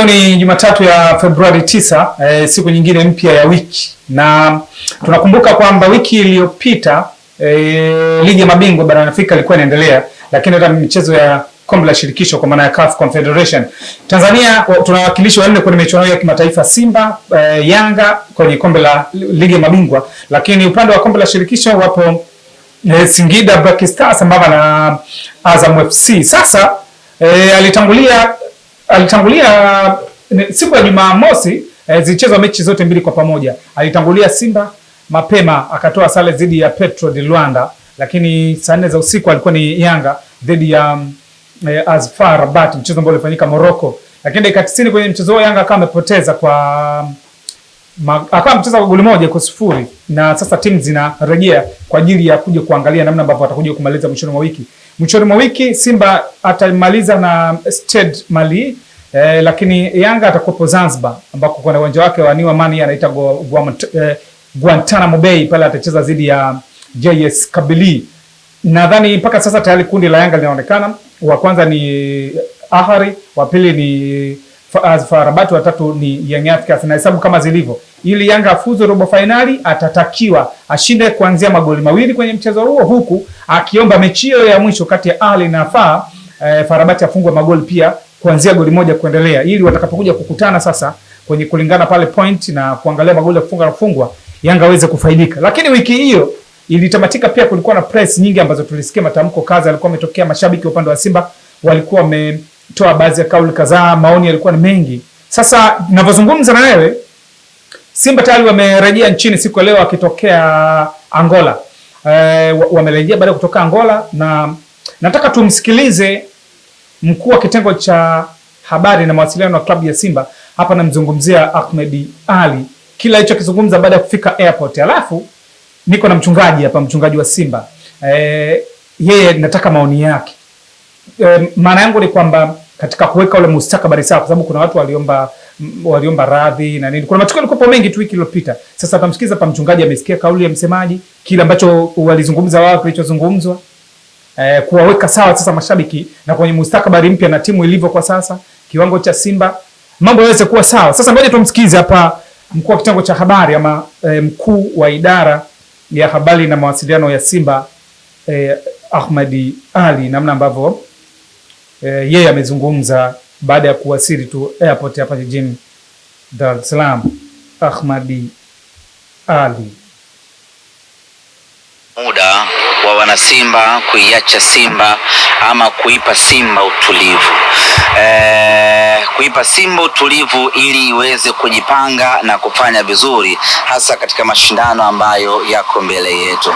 Leo ni Jumatatu ya Februari 9, siku nyingine mpya ya wiki, na tunakumbuka kwamba wiki iliyopita ligi ya mabingwa barani Afrika ilikuwa inaendelea, lakini hata michezo ya kombe la shirikisho kwa maana ya CAF Confederation, Tanzania tunawakilishwa wanne kwenye michuano ya kimataifa: Simba, Yanga kwenye kombe la ligi ya mabingwa, lakini upande wa kombe la shirikisho wapo Singida Black Stars sambamba na Azam FC. Sasa alitangulia siku ya Jumamosi, zilichezwa mechi zote mbili kwa pamoja. Alitangulia Simba mapema akatoa sare dhidi ya Petro de Luanda, lakini saa 4 za usiku alikuwa ni Yanga dhidi ya FAR Rabat, mchezo ambao ulifanyika Morocco. Lakini dakika 90 kwenye mchezo huo Yanga akawa amepoteza akawa amecheza kwa goli moja kwa sifuri, na sasa timu zinarejea kwa ajili ya kuja kuangalia namna ambavyo watakuja kumaliza mwishoni mwa wiki. Mwishoni mwa wiki Simba atamaliza na Stade Mali, lakini Yanga atakuwa Zanzibar ambako kuna uwanja wake wa New Amani anaita Guantanamo Bay, pale atacheza dhidi ya JS Kabylie. Nadhani mpaka sasa tayari kundi la Yanga linaonekana. Wa kwanza ni Ahly, wa pili ni FAR Rabat, wa tatu ni Young Africans. Na hesabu kama zilivyo, ili Yanga afuzu robo finali atatakiwa ashinde kuanzia magoli mawili kwenye mchezo huo, huku akiomba mechi ya mwisho kati ya Ahly na FAR Rabat afungwe magoli pia kuanzia goli moja kuendelea, ili watakapokuja kukutana sasa kwenye kulingana pale point na kuangalia magoli ya kufunga na kufungwa, Yanga aweze kufaidika. Lakini wiki hiyo ilitamatika pia, kulikuwa na press nyingi ambazo tulisikia matamko kaza alikuwa ametokea. Mashabiki upande wa Simba walikuwa wametoa baadhi ya kauli kadhaa, maoni yalikuwa ni mengi. Sasa ninavyozungumza na wewe, Simba tayari wamerejea nchini siku leo akitokea Angola. Wamerejea baada ya kutoka Angola, na nataka tumsikilize mkuu wa kitengo cha habari na mawasiliano wa klabu ya Simba. Hapa namzungumzia Ahmed Ali, kila hicho kizungumza baada ya kufika airport. Alafu niko na mchungaji hapa, mchungaji wa Simba. Yeye nataka maoni yake. Maana yangu ni kwamba katika kuweka ule mustakabali sawa, kwa sababu kuna watu waliomba radhi na nini. Kuna matukio yalikuwa mengi tu wiki iliyopita. Sasa tamsikiza hapa mchungaji, amesikia kauli ya msemaji, kile ambacho walizungumza wao, kilichozungumzwa, kuwaweka sawa sasa mashabiki na kwenye mustakabali mpya na timu ilivyo kwa sasa, kiwango cha Simba, mambo yaweze kuwa sawa. Sasa ngoja tumsikize hapa mkuu wa kitengo cha habari ama mkuu wa idara ya habari na mawasiliano ya Simba, Ahmed Ali, namna ambavyo yeye amezungumza baada ya kuwasili tu airport hapa jijini Dar es Salaam. Ahmed Ali: muda wa wana Simba kuiacha Simba ama kuipa Simba utulivu, kuipa Simba utulivu ili iweze kujipanga na kufanya vizuri, hasa katika mashindano ambayo yako mbele yetu.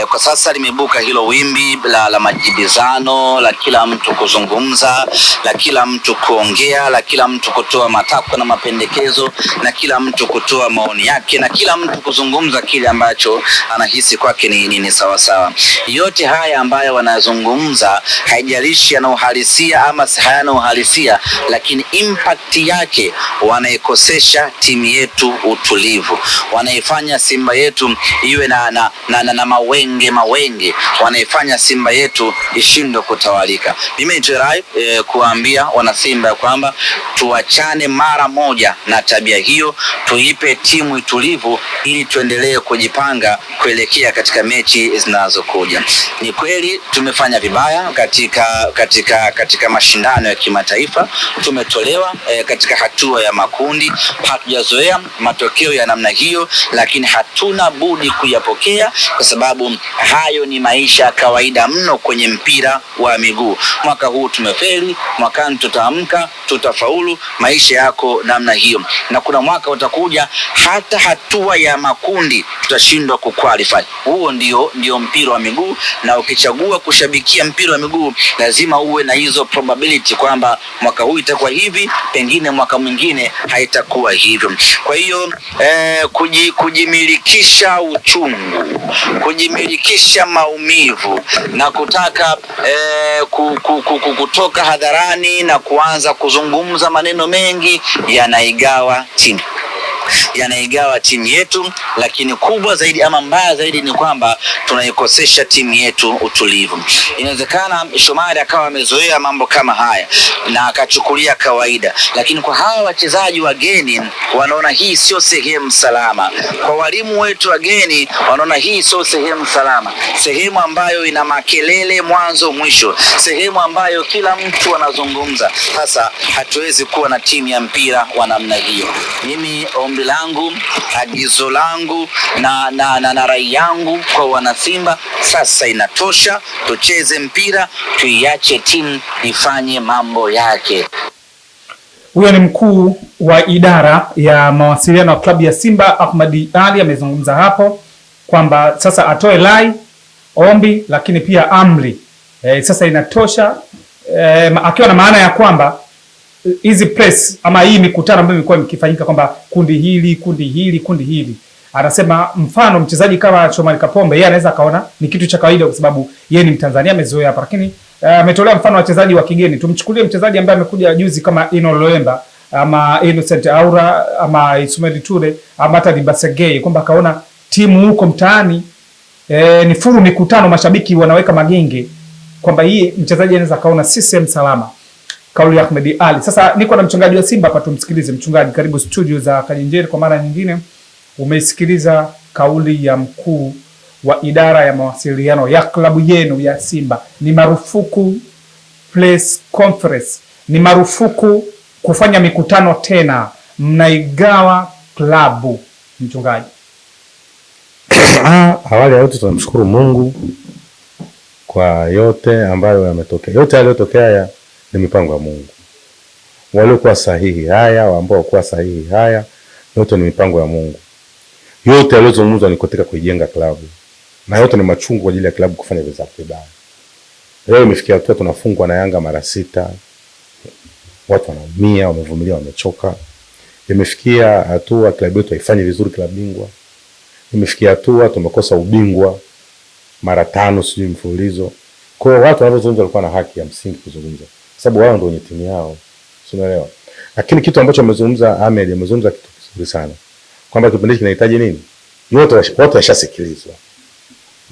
Kwa sasa limebuka hilo wimbi la majibizano, la kila mtu kuzungumza, la kila mtu kuongea, la kila mtu kutoa matakwa na mapendekezo, na kila mtu kutoa maoni yake, na kila mtu kuzungumza kile ambacho anahisi kwake ni sawa sawa. Yote haya ambayo wanazungumza, haijalishi yana uhalisia ama hayana uhalisia, lakini impact yake wanaikosesha timu yetu utulivu, wanaifanya Simba yetu iwe na mawenge, wanaifanya Simba yetu ishindwe kutawalika. Mimi nitorai kuambia wana Simba kwamba tuachane mara moja na tabia hiyo, tuipe timu utulivu ili tuendelee kujipanga kuelekea katika mechi zinazokuja. Ni kweli tumefanya vibaya katika mashindano ya kimataifa, tumetolewa katika hatua ya makundi, hatujazoea matokeo ya namna hiyo, lakini hatuna budi kuyapokea kwa sababu hayo ni maisha ya kawaida mno kwenye mpira wa miguu. Mwaka huu tumefeli, mwakani tutaamka, tutafaulu. Maisha yako namna hiyo, na kuna mwaka utakuja hata hatua ya makundi tutashindwa kuqualify. Huo ndio mpira wa miguu, na ukichagua kushabikia mpira wa miguu lazima uwe na hizo probability kwamba mwaka huu itakuwa hivi, pengine mwaka mwingine haitakuwa hivyo. Kwa hiyo kujimilikisha uchungu, kujimilikisha maumivu na kutaka kutoka hadharani na kuanza kuzungumza maneno mengi yanaigawa timu. yanaigawa timu yetu, lakini kubwa zaidi ama mbaya zaidi ni kwamba tunaikosesha timu yetu utulivu. Inawezekana Shomari akawa amezoea mambo kama haya na akachukulia kawaida, lakini kwa hawa wachezaji wageni wanaona hii sio sehemu salama. Kwa walimu wetu wageni wanaona hii sio sehemu salama, sehemu ambayo ina makelele mwanzo mwisho, sehemu ambayo kila mtu anazungumza. Sasa hatuwezi kuwa na timu ya mpira wa namna hiyo. Mimi ombi langu, agizo langu na rai yangu kwa wanasimba, sasa inatosha. Tucheze mpira, tuiache timu ifanye mambo yake. Huyo ni mkuu wa idara ya mawasiliano wa klabu ya Simba, Ahmad Ali, amezungumza hapo kwamba sasa atoe rai, ombi, lakini pia amri. Sasa inatosha, akiwa na maana ya kwamba hizi press ama hii mikutano ambayo imekuwa ikifanyika kwamba kundi hili, anasema mfano mchezaji kama Shomari Kapombe, yeye anaweza kaona ni kitu cha kawaida kwa sababu yeye ni Mtanzania, amezoea hapa, lakini ametolea mfano wachezaji wa kigeni. Tumchukulie mchezaji ambaye amekuja juzi kama Ino Loemba ama Innocent Aura ama Ismail Ture ama hata Dibasegei, kwamba kaona timu huko mtaani ni furu mikutano, mashabiki wanaweka magenge, kwamba hii mchezaji anaweza kaona system salama. Kauli ya Ahmad Ali. Sasa niko na mchungaji wa Simba hapa, tumsikilize. Mchungaji, karibu studio za Kajenjeri kwa mara nyingine. Umeisikiliza kauli ya mkuu wa idara ya mawasiliano ya klabu yenu ya Simba. Ni marufuku press conference, ni marufuku kufanya mikutano tena, mnaigawa klabu. Mchungaji. Awali ya yote tunamshukuru Mungu kwa yote ambayo yametokea. Yote yaliyotokea ni mipango ya Mungu. Waliokuwa sahihi haya, ambao hawakuwa sahihi haya, yote ni mipango ya Mungu. Yote yaliyozungumzwa ni katika kuijenga klabu. Na yote ni machungu kwa ajili ya klabu kufanya vibaya. Leo imefikia hatua tunafungwa na Yanga mara 6. Watu wanaumia, wamevumilia, wamechoka. Imefikia hatua klabu yetu haifanye vizuri klabu bingwa. Imefikia hatua tumekosa ubingwa mara 5 sijui mfululizo. Kwa hiyo watu wanazozungumza walikuwa na haki ya msingi kuzungumza, sababu wao ndio wenye timu yao. Unaelewa? Lakini kitu ambacho amezungumza Ahmed, amezungumza kitu kizuri sana, kwamba kipindi kinahitaji nini? Yote watu washasikilizwa.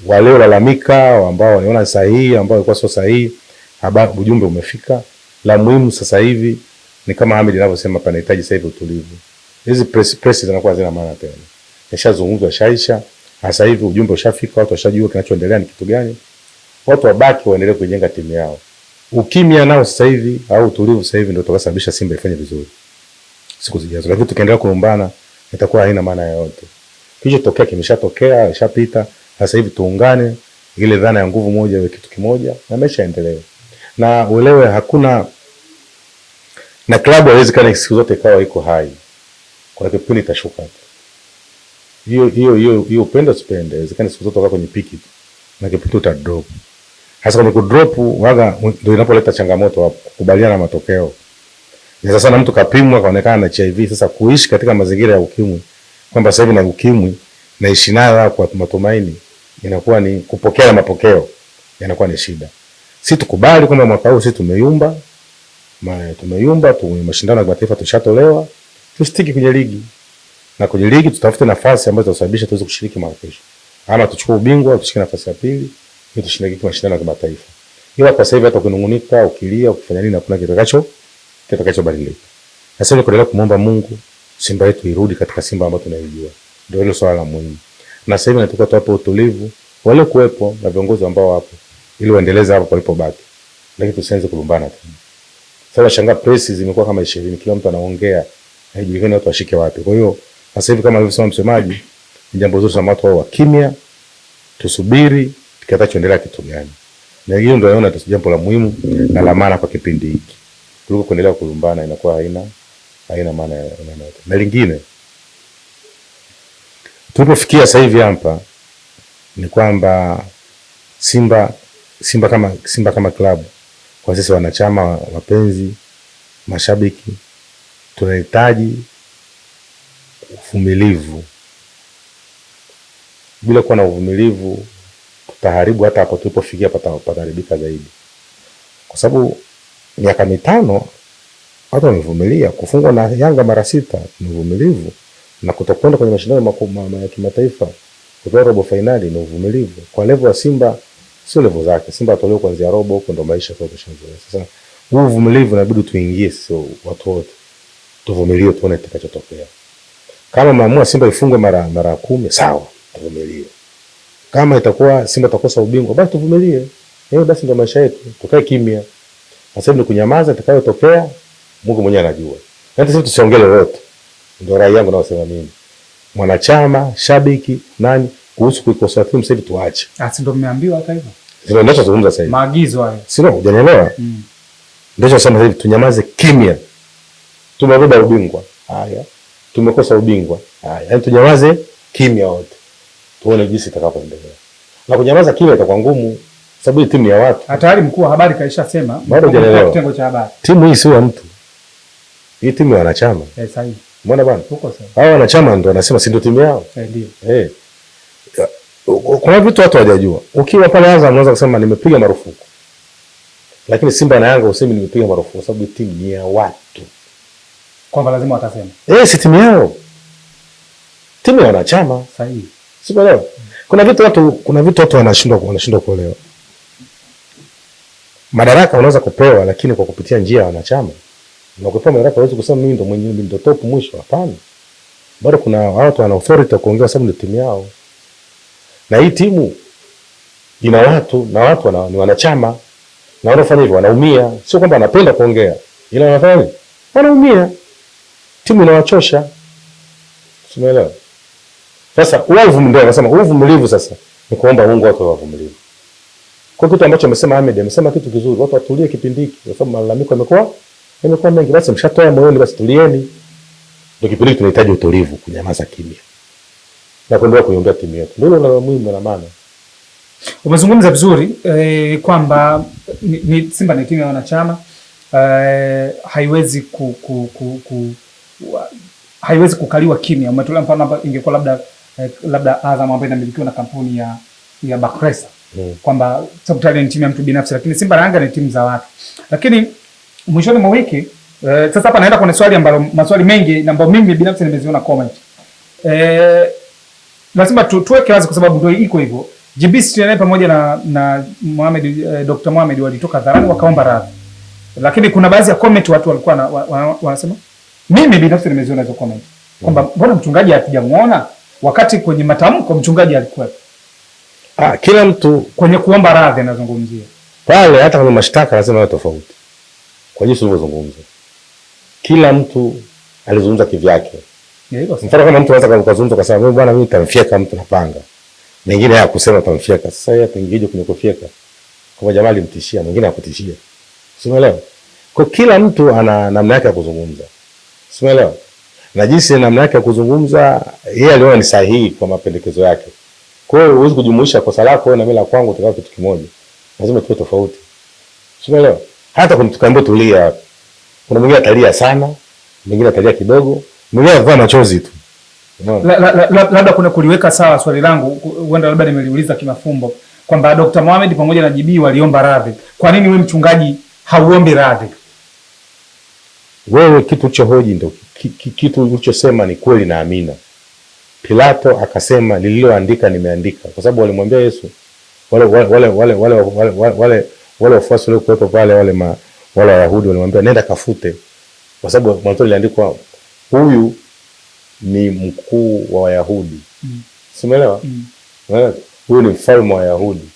Wale walalamika, ambao wanaona sahihi, ambao walikuwa sio sahihi, habari ujumbe umefika. La muhimu sasa hivi ni kama Ahmed anavyosema, panahitaji sasa hivi utulivu. Hizi press zinakuwa hazina maana tena. Yashazungumzwa, shaisha. Sasa hivi ujumbe ushafika, watu washajua kinachoendelea ni kitu gani. Watu wabaki waendelee kujenga timu yao. Ukimya nao sasa hivi au utulivu sasa hivi ndio utakasababisha Simba ifanye vizuri siku zijazo. Lakini tukiendelea kulumbana itakuwa haina maana yoyote. Kilichotokea kimeshatokea, ishapita. Sasa hivi tuungane, ile dhana ya nguvu moja iwe kitu kimoja na maisha yaendelee. Na uelewe hakuna na klabu haiwezi kana siku zote ikawa iko hai. Kwa kipindi itashuka. Hiyo upende usipende, inawezekana siku zote kwenye piki na kipindi uta drop. Hasa kwenye kudrop waga ndio inapoleta changamoto hapo, kukubaliana na matokeo. Ni sasa na mtu kapimwa kaonekana na HIV, sasa kuishi katika mazingira ya ukimwi, kwamba sasa hivi na ukimwi naishi nayo kwa matumaini, inakuwa ni kupokea mapokeo, yanakuwa ni shida. Sisi tukubali kwamba mwaka huu sisi tumeyumba, mashindano ya kimataifa tushatolewa, tusitiki kwenye ligi. Na kwenye ligi tutafute nafasi ambazo zitasababisha tuweze kushiriki mwaka kesho. Ama tuchukue ubingwa, tushike nafasi ya pili, ili tushiriki mashindano ya kimataifa. Ila kwa sasa hivi hata kunungunika, ukilia, ukifanya nini hakuna kitakachobadilika. Sasa ni kuendelea kumwomba Mungu Simba yetu irudi katika Simba ambayo tunaijua. Ndio hilo swala la muhimu. Na sasa hivi nataka tuwape utulivu wale kuwepo na viongozi ambao wapo ili waendeleze hapo palipobaki. Lakini tusianze kulumbana tena. Sasa shanga press zimekuwa kama 20, kila mtu anaongea, haijulikani watu washike wapi. Kwa hiyo sasa hivi kama alivyosema msemaji, ni jambo zuri sana watu wao kimya, tusubiri kitakachoendelea kitu gani. Na hiyo ndio naona jambo la muhimu na la maana kwa kipindi hiki. Kuliko kuendelea kulumbana inakuwa haina maana yoyote. Na lingine tulipofikia sasa hivi hapa ni kwamba Simba kama klabu, kwa sisi wanachama, wapenzi, mashabiki, tunahitaji uvumilivu. Bila kuwa na uvumilivu tutaharibu hata hapo tulipofikia, pataharibika zaidi. Kwa sababu miaka 5 watu wamevumilia, kufungwa na Yanga mara 6 ni uvumilivu. na kutokwenda kwenye mashindano ya kimataifa kutoka robo finali ni uvumilivu. Kwa level ya Simba sio level zake. Simba atolewa kuanzia robo, huko ndo maisha kwa kushanzoea. Sasa huu uvumilivu inabidi tuingie, sio watu wote. Tuvumilie tuone kitakachotokea. Kama maamua Simba ifungwe mara 10, sawa, tuvumilie. Kama itakuwa Simba itakosa ubingwa, basi tuvumilie. Hiyo basi ndo maisha yetu. Tukae kimya. Sasa ni kunyamaza, itakayotokea Mungu mwenyewe anajua. Hata sisi tusiongele lolote. Ndio rai yangu naosema mimi. Mwanachama, shabiki, nani kuhusu kuikosoa timu sasa hivi tuache. Ndio mmeambiwa hata hivyo. Ndio ninachozungumza sasa hivi. Maagizo hayo. Sio, hujanielewa? Ndio nasema sasa hivi tunyamaze kimya. Tumebeba ubingwa. Haya. Tumekosa ubingwa. Haya. Yaani tunyamaze kimya wote. Tuone jinsi itakapoendelea. Na kunyamaza kimya itakuwa ngumu sababu timu ya watu. Hata mkuu wa habari kaishasema bado hujanielewa. Kitengo cha habari. Timu hii sio ya mtu. Hii timu ya wanachama. Sahihi. Umeona bwana? Huko sawa. Hao wanachama ndio wanasema si ndio timu yao? Ndio. Kuna vitu watu hawajajua. Ukiwa pale Azam unaweza kusema nimepiga marufuku. Lakini Simba na Yanga usemi nimepiga marufuku sababu timu ni ya watu. Kwamba lazima watasema. Si timu yao. Timu ya wanachama. Sahihi. Sio leo. Kuna vitu watu wanashindwa kuelewa. Madaraka unaweza kupewa lakini kwa kupitia njia ya wanachama. Unakupewa madaraka huwezi kusema mimi ndo mwenyewe ndo top mwisho, hapana. Bado kuna watu wana authority kuongea sababu ni timu yao. Na hii timu ina watu na watu ni wanachama. Na wanafanya hivyo wanaumia, sio kwamba wanapenda kuongea. Ila wanafanya nini? Wanaumia. Timu inawachosha. Umeelewa? Sasa uvumilivu, nasema uvumilivu sasa ni kuomba Mungu watu wavumilivu. Kwa kitu ambacho amesema Ahmed, amesema kitu kizuri, watu watulie kipindi hiki kwa sababu malalamiko yamekuwa mengi, basi mshatoa moyoni, basi tulieni. Ndio kipindi tunahitaji utulivu, kunyamaza kimya. Na kuendelea kuiombea timu yetu. Ndio la muhimu na maana. Umezungumza vizuri kwamba Simba ni timu ya wanachama, haiwezi kukaliwa kimya. Umetolea mfano hapa, ingekuwa labda Azam ambayo inamilikiwa na kampuni ya Bakresa. Kwamba sababu ni timu ya mtu binafsi, lakini Simba na Yanga ni timu za watu. Lakini mwishoni mwa wiki sasa hapa naenda kwenye swali ambalo maswali mengi ambayo mimi binafsi nimeziona comment. Lazima tuweke wazi kwa sababu ndio iko hivyo. GBC pamoja na Mohamed, Dr. Mohamed walitoka hadharani wakaomba radhi. Lakini kuna baadhi ya comment watu walikuwa wanasema, mimi binafsi nimeziona hizo comment kwamba mbona mchungaji hatujamuona wakati kwenye matamko mchungaji alikuwa. Kila mtu kwenye kuomba radhi anazungumzia. Pale hata kama mashtaka lazima yawe tofauti. Kwa jinsi ulivyozungumza. Kila mtu alizungumza kivyake. Mfano kama mtu anaweza kuzungumza kwa sababu bwana mimi nitamfyeka mtu na panga. Mwingine yeye akusema tamfyeka. Sasa yeye atengije kwenye kufyeka. Kwa jamaa alimtishia, mwingine hakutishia. Umeelewa? Kwa kila mtu ana namna yake ya kuzungumza. Umeelewa? Na jinsi namna yake ya kuzungumza yeye aliona ni sahihi kwa mapendekezo yake. Kwa hiyo huwezi kujumuisha kosa lako na mimi la kwangu tukawa kitu kimoja. Lazima tuwe tofauti. Umeelewa? Hata kumtukaambia tulia. Kuna mwingine atalia sana, mwingine atalia kidogo, mwingine atavaa machozi tu. Labda kuna kuliweka sawa swali langu, huenda labda nimeliuliza kimafumbo kwamba Dr. Mohamed pamoja na GB waliomba radhi. Kwa nini wewe mchungaji hauombi radhi? Wewe kitu ulichohoji ndio kitu ulichosema ni kweli na amina. Pilato akasema nililoandika nimeandika, kwa sababu walimwambia Yesu wale wafuasi wale kuwepo pale wale Wayahudi walimwambia nenda kafute, kwa sababu mwanzo iliandikwa huyu ni mkuu wa Wayahudi. Umeelewa? Huyu ni mfalme wa Wayahudi.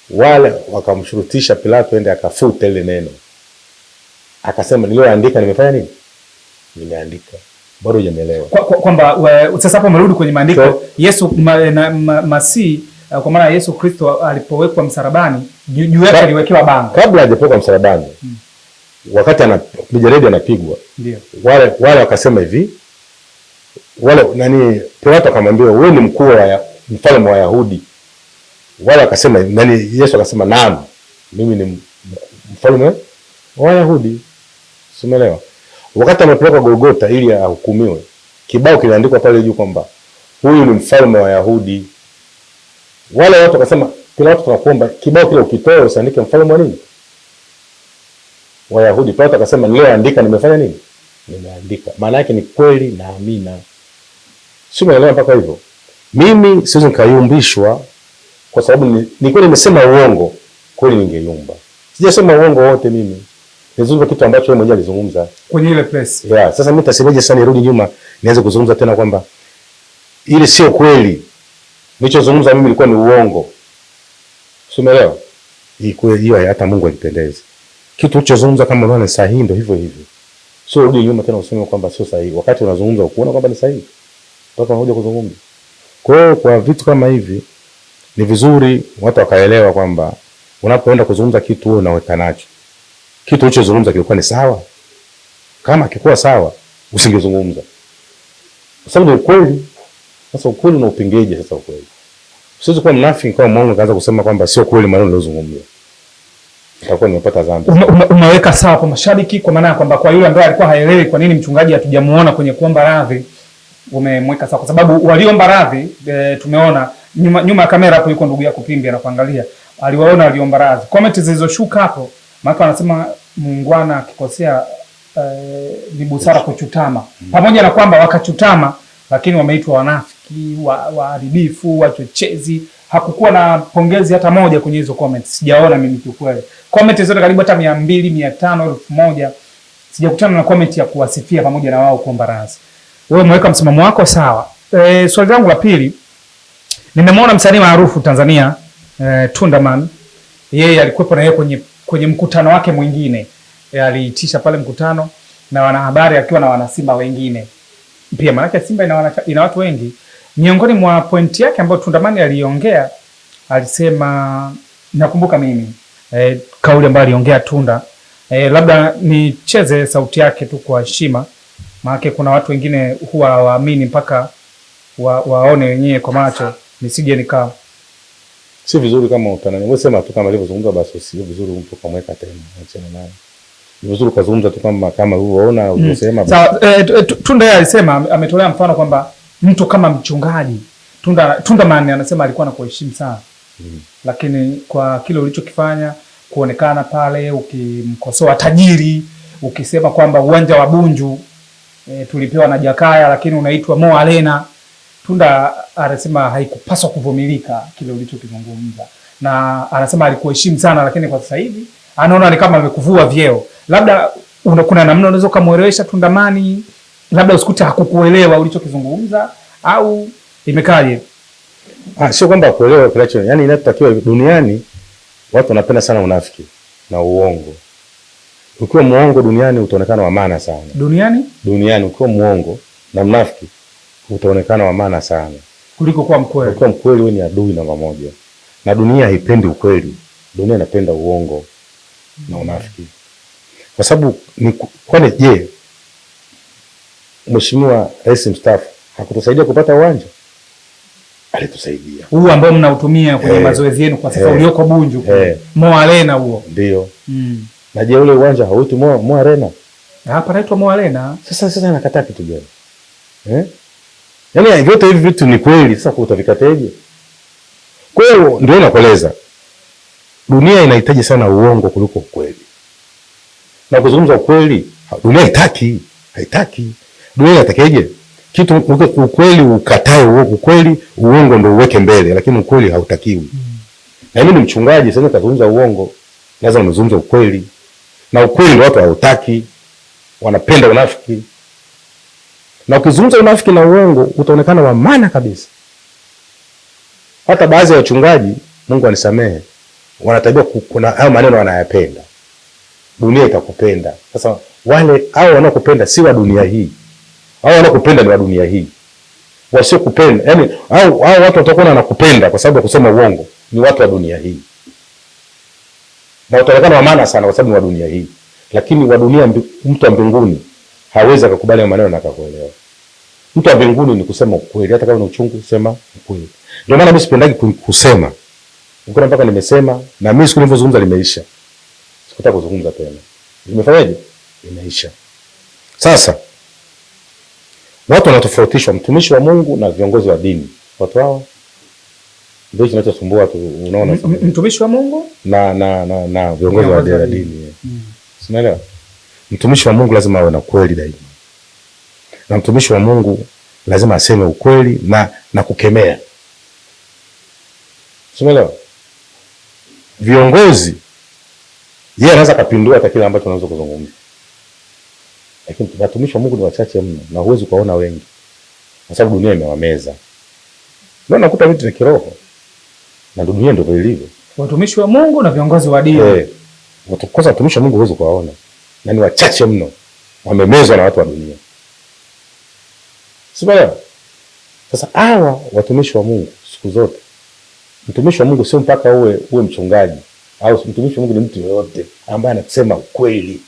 Wale wakamshurutisha Pilato ende akafute ile neno. Akasema nililoandika nimefanya nini? Nimeandika. Bado hujanielewa. Kwamba sasa hapo umerudi kwenye maandiko. Yesu Masihi, kwa maana Yesu Kristo alipowekwa msalabani, juu yake aliwekewa bango. Kabla hajapokwa msalabani. Wakati mijeledi anapigwa. Ndio. Wale wakasema hivi. Pilato akamwambia wewe ni mkuu wa mfalme wa Wayahudi. Wale wakasema Yesu akasema naam. Mimi ni mfalme wa Wayahudi. Umeelewa? Wakati amepelekwa Golgotha ili ahukumiwe, kibao kiliandikwa pale juu kwamba huyu ni mfalme wa Wayahudi. Wale watu wakasema Pilato tunakuomba kibao kile ukitoe usiandike mfalme wa nini? Wayahudi. Pilato akasema niliyoandika nimefanya nini? Nimeandika. Maana yake ni kweli na amina. Sio, umeelewa mpaka hivyo? Mimi siwezi nikayumbishwa kwa sababu nilikuwa nimesema uongo, kweli ningeyumba. Sijasema uongo wote mimi. Nizungumza kitu ambacho yeye mwenyewe alizungumza kwenye ile place. Yeah, sasa mimi tasemaje sasa nirudi nyuma nianze kuzungumza tena kwamba ile sio kweli. Nilichozungumza mimi ilikuwa ni uongo. Umeelewa? Hiyo hata Mungu alipendeza. Kitu ulichozungumza kama unaona ni sahihi ndio hivyo hivyo. Sio rudi nyuma tena useme kwamba sio sahihi. Wakati unazungumza ukuona kwamba ni sahihi. Mpaka unakuja kuzungumza. Kwa hiyo kwa vitu kama hivi ni vizuri watu wakaelewa kwamba unapoenda kuzungumza kitu wewe unaweka nacho. Kitu ulichozungumza kilikuwa ni sawa. Kama kikuwa sawa usingezungumza. Kwa sababu ni ukweli. Sasa ukweli unaupingeje sasa ukweli? Usiweze kuwa mnafiki kama Mungu kaanza kusema kwamba sio kweli maneno niliyozungumza. Utakuwa nimepata dhambi. Unaweka sawa kwa mashabiki kwa maana kwamba kwa yule ambaye alikuwa haelewi kwa nini mchungaji hatujamuona kwenye kuomba radhi, umemweka sawa kwa sababu waliomba radhi tumeona nyuma ya kamera hapo yuko ndugu yako Pimbi anakuangalia. Aliwaona waliomba radhi. Comment zilizoshuka hapo, maana wanasema muungwana akikosea ni busara kuchutama. Pamoja na kwamba wakachutama lakini wameitwa wanafiki, waharibifu, wachochezi. Hakukuwa na pongezi hata moja kwenye hizo comments. Sijaona mimi kiukweli. Comment zote karibu hata 200, 500, 1000. Sijakutana na comment ya kuwasifia pamoja na wao kuomba radhi. Wewe umeweka msimamo wako sawa. Swali langu la pili, nimemwona msanii maarufu Tanzania Tundaman. Yeye alikuwepo na yeye kwenye mkutano wake mwingine. Aliitisha pale mkutano na wanahabari akiwa na wanasimba wengine. Pia maana Simba ina watu wengi. Miongoni mwa pointi yake ambayo Tundamani aliongea, alisema nakumbuka mimi kauli ambayo aliongea Tunda. Labda nicheze sauti yake tu kwa heshima. Maana kuna watu wengine huwa waamini mpaka waone wenyewe kwa macho, nisije nikaa. Si vizuri kama utanani. Wewe sema tu kama alivyozungumza basi sio vizuri mtu kamweka tena. Achana naye. Ni vizuri kuzungumza tu kama ulivyoona ulisema. Sawa, Tunda yeye alisema ametolea mfano kwamba mtu kama mchungaji Tundaman anasema alikuwa anakuheshimu sana. Lakini kwa kile ulichokifanya kuonekana pale ukimkosoa tajiri, ukisema kwamba uwanja wa Bunju tulipewa na Jakaya lakini unaitwa Mo Arena, Tunda anasema haikupaswa kuvumilika kile ulichokizungumza. Na anasema alikuheshimu sana lakini kwa sasa hivi anaona ni kama amekuvua vyeo. Labda kuna namna unaweza kumuelewesha Tundamani, labda usikute hakukuelewa ulichokizungumza au imekaje? Sio kwamba kuelewa kinacho, yani inatakiwa duniani watu wanapenda sana unafiki na uongo. Ukiwa muongo duniani utaonekana wa maana sana. Duniani ukiwa muongo na mnafiki utaonekana wa maana sana kuliko kuwa mkweli. Ukiwa mkweli wewe ni adui namba moja. Na dunia haipendi ukweli. Dunia inapenda uongo na unafiki. Kwa sababu kwani je, Mheshimiwa Rais mstaafu hakutusaidia kupata uwanja? Alitusaidia. Huu ambao mnautumia kwenye mazoezi yenu kwa sasa ulioko Bunju. Mo Arena huo. Ndio. Na je ule uwanja hauitwi Mo Arena? Hapa naitwa Mo Arena. Sasa nakataa kitu gani? Yaani vyote hivi vitu ni kweli, sasa utavikateje? Kwa hiyo ndio nakueleza. Dunia inahitaji sana uongo kuliko ukweli. Na kuzungumza ukweli, dunia haitaki. Dunia inatakeje? Kitu ukweli ukatae ukweli, uongo ndio uweke mbele, lakini ukweli hautakiwi. Na mimi ni mchungaji, sasa nikazungumza uongo, lazima nizungumze ukweli. Na ukweli ndio watu hawataki, wanapenda unafiki. Na ukizungumza unafiki na uongo utaonekana wa maana kabisa. Hata baadhi ya wachungaji, Mungu anisamehe, wanatabia kuna hayo maneno wanayapenda. Dunia itakupenda. Sasa wale hao wanaokupenda si wa dunia hii. Hao wanaokupenda ni wa dunia hii. Wasiokupenda, yani hao watu watakuwa wanakupenda kwa sababu ya kusema uongo, ni watu wa dunia hii. Na utaonekana wa maana sana kwa sababu ni wa dunia hii. Lakini wa dunia, mtu wa mbinguni hawezi kukubali maneno na akakuelewa. Mtu wa mbinguni ni kusema ukweli, hata kama ni uchungu, sema ukweli. Ndio maana mimi sipendagi kusema. Ukuna mpaka nimesema na mimi siku nilipozungumza limeisha. Sikutaka kuzungumza tena. Limefanyaje? Limeisha. Sasa watu wanatofautishwa, mtumishi wa Mungu na viongozi wa dini. Watu hao ndio kinachosumbua watu, unaona. Mtumishi wa Mungu na viongozi wa dini. Unaelewa? Mtumishi wa Mungu lazima awe na kweli daima. Na mtumishi wa Mungu lazima aseme ukweli na kukemea. Umeelewa? Viongozi yeye anaweza kapindua hata kile ambacho anaweza kuzungumza. Lakini watumishi wa Mungu ni wachache mno na huwezi kuona wengi. Kwa sababu dunia imewameza. Ndio nakuta vitu vya kiroho. Na dunia ndio ilivyo. Watumishi wa Mungu na viongozi wa dini. Watumishi wa Mungu huwezi kuwaona. Na ni wachache mno. Wamemezwa na watu wa dunia. Sio? Sasa hawa watumishi wa Mungu siku zote, mtumishi wa Mungu sio mpaka uwe mchungaji, au mtumishi wa Mungu ni mtu yoyote ambaye anasema ukweli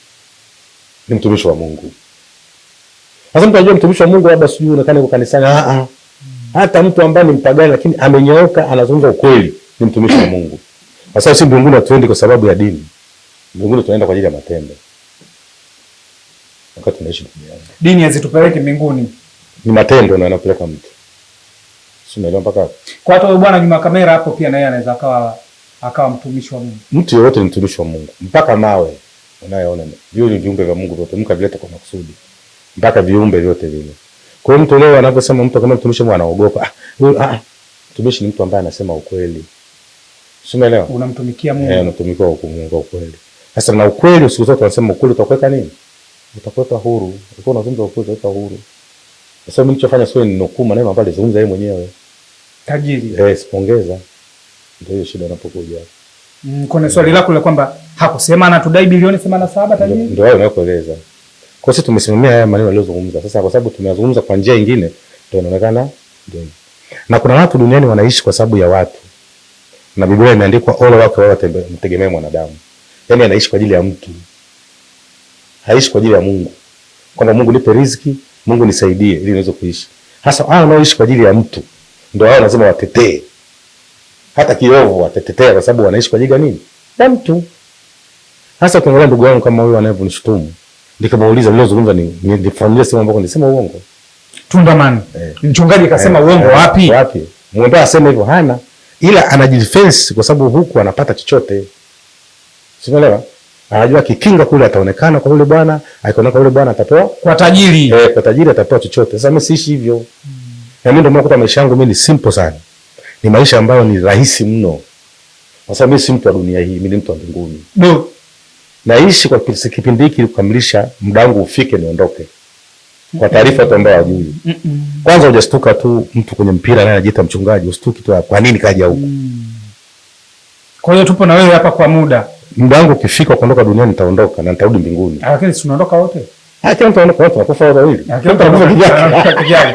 ni mtumishi wa Mungu. Sasa mtu anajua mtumishi wa Mungu labda sijui unaonekana yuko kanisani, hata mtu ambaye ni mpagani lakini amenyooka anazungumza ukweli ni mtumishi wa Mungu. Sasa si mbinguni hatuendi kwa sababu ya dini. Mbinguni tunaenda kwa ajili ya matendo. Wakati tunaishi duniani. Dini hazitupeleki mbinguni. Ni matendo ndio yanapeleka mtu. Umeelewa mpaka? Kwa hata huyo bwana nyuma kamera hapo pia na yeye anaweza akawa mtumishi wa Mungu. Mtu yote ni mtumishi wa Mungu. Mpaka mawe unayoona hiyo ni viumbe vya Mungu vyote, Mungu avileta kwa makusudi. Mpaka viumbe vyote vile. Kwa hiyo mtu leo anaposema mtu kama mtumishi wa Mungu anaogopa. Mtumishi ni mtu ambaye anasema ukweli. Umeelewa? Unamtumikia Mungu. Unatumikia Mungu kwa ukweli. Sasa na ukweli siku zote wanasema ukweli utakuweka nini? Utakuweka huru. Ukiwa unazungumza ukweli utakuweka huru. Sasa mimi nilichofanya sio ninukuu maneno ambayo alizungumza yeye mwenyewe. Tajiri. Sipongeza. Ndio hiyo shida inapokuja. Kuna swali lako la kwamba hakusema anatudai bilioni 87 tajiri. Ndio hayo nakueleza. Kwa sisi tumesimamia haya maneno aliyozungumza. Sasa kwa sababu tumeyazungumza kwa njia nyingine ndio inaonekana ndio. Na kuna watu duniani wanaishi kwa sababu ya watu. Na Biblia imeandikwa ole wake wao mtegemee mwanadamu. Yaani anaishi kwa ajili ya mtu. Haishi kwa ajili ya Mungu. Kwamba Mungu nipe riziki, Mungu nisaidie ili niweze kuishi. Hasa hao wanaoishi kwa ajili ya mtu ndio hao lazima watetee. Hata kiovu watetea kwa sababu wanaishi kwa ajili ya nini? Ya mtu. Hasa ukiangalia ndugu wangu kama huyu anayenishutumu, nikamuuliza nilizozungumza ni familia sema ambako nilisema uongo. Tundamani. Mchungaji akasema uongo wapi? Wapi? Mwambie aseme hivyo hana, ila anajidefense kwa sababu huku anapata chochote. Umeelewa? Anajua kikinga kule ataonekana kwa yule bwana, akionekana kwa yule bwana atapewa kwa tajiri. Kwa tajiri atapewa chochote. Sasa mimi siishi hivyo. Na mimi ndio nakuta maisha yangu mimi ni simple sana. Ni maisha ambayo ni rahisi mno. Kwa sababu mimi si mtu wa dunia hii, mimi ni mtu wa mbinguni. Ndio. Naishi kwa kipindi hiki kukamilisha muda wangu ufike niondoke. Kwa taarifa tu ambayo hajui. Kwanza hujastuka tu mtu kwenye mpira naye anajiita mchungaji, ustuki tu kwa nini kaja huko. Kwa hiyo tupo na wewe hapa kwa muda. Muda wangu ukifika kuondoka duniani nitaondoka na nitarudi mbinguni. Lakini si tunaondoka wote. Kila mtu anaondoka wote, tunakufa wote wawili. Kila mtu anakufa kijana.